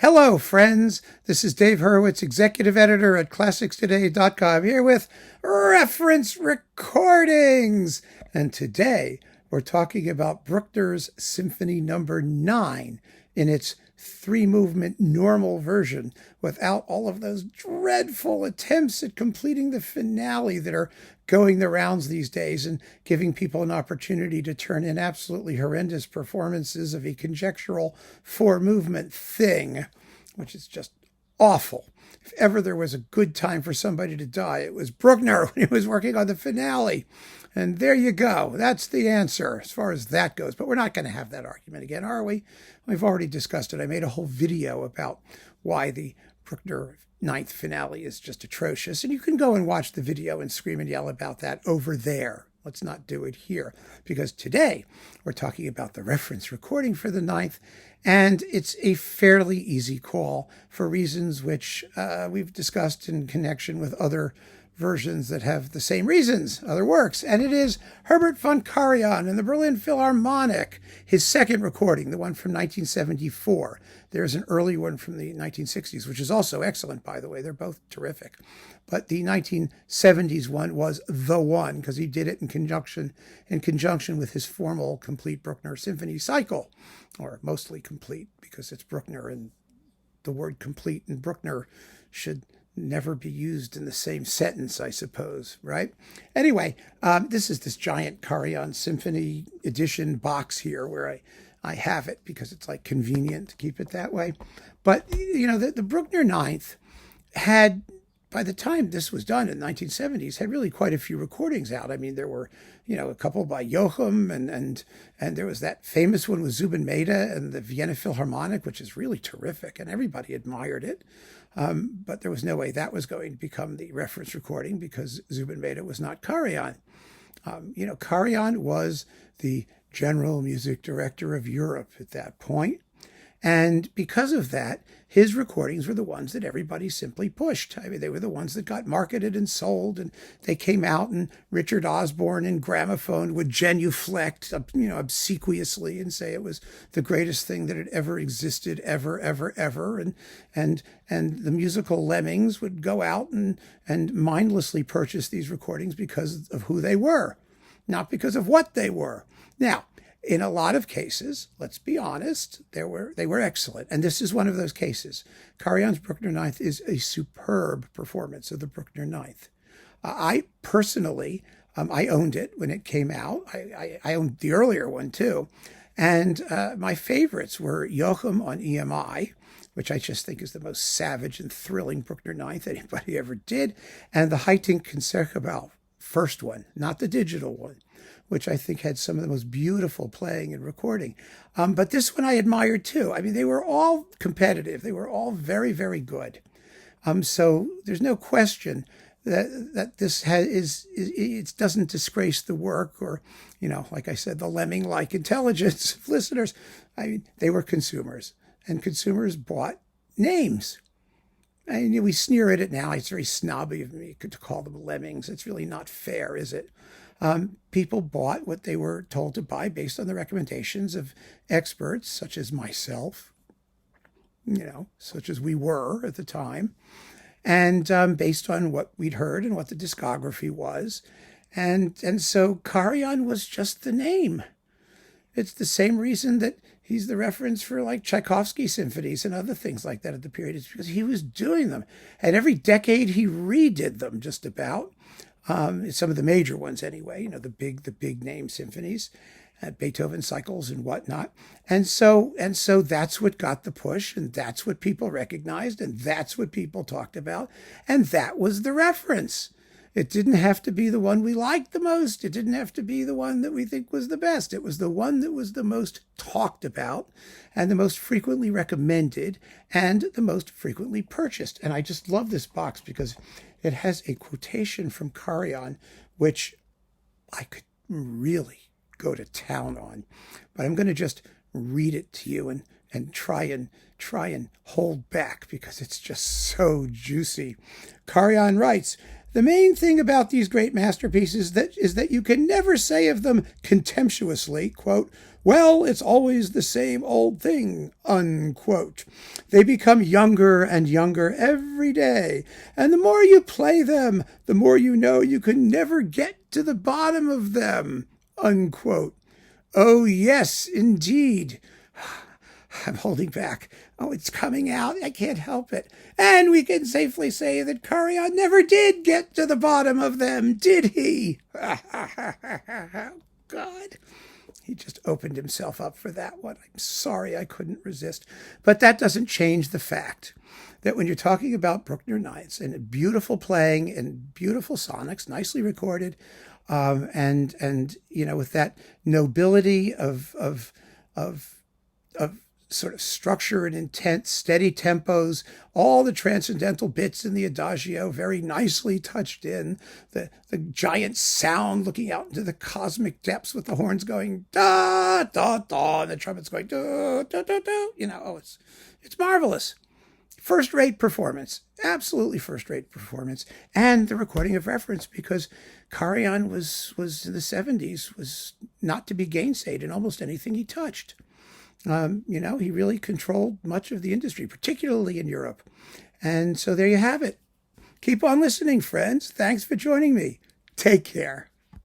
Hello, friends. This is Dave Hurwitz, executive editor at ClassicsToday.com, here with reference recordings. And today we're talking about Bruckner's Symphony number 9 in its 3-movement normal version without all of those dreadful attempts at completing the finale that are going the rounds these days and giving people an opportunity to turn in absolutely horrendous performances of a conjectural 4-movement thing, which is just awful. If ever there was a good time for somebody to die, it was Bruckner when he was working on the finale. And there you go. That's the answer as far as that goes. But we're not going to have that argument again, are we? We've already discussed it. I made a whole video about why the Bruckner 9th finale is just atrocious. And you can go and watch the video and scream and yell about that over there. Let's not do it here. Because today we're talking about the reference recording for the 9th. And it's a fairly easy call for reasons which we've discussed in connection with other versions that have the same reasons, other works. And it is Herbert von Karajan in the Berlin Philharmonic, his second recording, the one from 1974. There's an early one from the 1960s, which is also excellent, by the way. They're both terrific. But the 1970s one was the one, because he did it in conjunction with his formal complete Bruckner symphony cycle, or mostly complete, because it's Bruckner, and the word complete and Bruckner should never be used in the same sentence, I suppose, right? Anyway, this is this giant Karajan Symphony edition box here where I have it because it's like convenient to keep it that way. But, you know, the Bruckner 9th had, by the time this was done in the 1970s, had really quite a few recordings out. I mean, there were, you know, a couple by Joachim, and there was that famous one with Zubin Mehta and the Vienna Philharmonic, which is really terrific, and everybody admired it. But there was no way that was going to become the reference recording because Zubin Mehta was not Karajan. You know, Karajan was the general music director of Europe at that point. And because of that, his recordings were the ones that everybody simply pushed. I mean, they were the ones that got marketed and sold, and they came out, and Richard Osborne and Gramophone would genuflect, you know, obsequiously and say it was the greatest thing that had ever existed, ever. And the musical lemmings would go out and mindlessly purchase these recordings because of who they were, not because of what they were. Now, in a lot of cases, let's be honest, they were excellent. And this is one of those cases. Karajan's Bruckner 9th is a superb performance of the Bruckner 9th. I personally, I owned it when it came out. I owned the earlier one too. And my favorites were Joachim on EMI, which I just think is the most savage and thrilling Bruckner 9th anybody ever did, and the Haitink Concertgebouw, first one, not the digital one, which I think had some of the most beautiful playing and recording. But this one I admired too. I mean, they were all competitive. They were all very, very good. So there's no question that this it doesn't disgrace the work or, you know, like I said, the lemming-like intelligence of listeners. I mean, they were consumers, and consumers bought names. And we sneer at it now. It's very snobby of me to call them lemmings. It's really not fair, is it? People bought what they were told to buy based on the recommendations of experts such as myself, you know, such as we were at the time, and based on what we'd heard and what the discography was. And so Karajan was just the name. It's the same reason that he's the reference for like Tchaikovsky symphonies and other things like that at the period. It's because he was doing them. And every decade he redid them just about. Some of the major ones anyway, you know, the big name symphonies, Beethoven cycles and whatnot. And so that's what got the push, and that's what people recognized, and that's what people talked about. And that was the reference. It didn't have to be the one we liked the most. It didn't have to be the one that we think was the best. It was the one that was the most talked about and the most frequently recommended and the most frequently purchased. And I just love this box because it has a quotation from Karajan, which I could really go to town on. But I'm going to just read it to you and try and hold back because it's just so juicy. Karajan writes, "The main thing about these great masterpieces is that you can never say of them contemptuously, quote, Well, it's always the same old thing, unquote. They become younger and younger every day, and the more you play them, the more you know you can never get to the bottom of them, unquote. Oh, yes, indeed. I'm holding back. Oh, it's coming out. I can't help it. And we can safely say that Karajan never did get to the bottom of them, did he? God. He just opened himself up for that one. I'm sorry I couldn't resist. But that doesn't change the fact that when you're talking about Bruckner Nights and beautiful playing and beautiful sonics, nicely recorded, and you know, with that nobility of sort of structure and intent, steady tempos, all the transcendental bits in the adagio very nicely touched in, the giant sound looking out into the cosmic depths with the horns going da da da and the trumpets going da da da da. You know, oh, it's marvelous. First-rate performance, absolutely first-rate performance, and the recording of reference, because Karajan was in the 70s, was not to be gainsaid in almost anything he touched. You know, he really controlled much of the industry, particularly in Europe. And so there you have it. Keep on listening, friends. Thanks for joining me. Take care.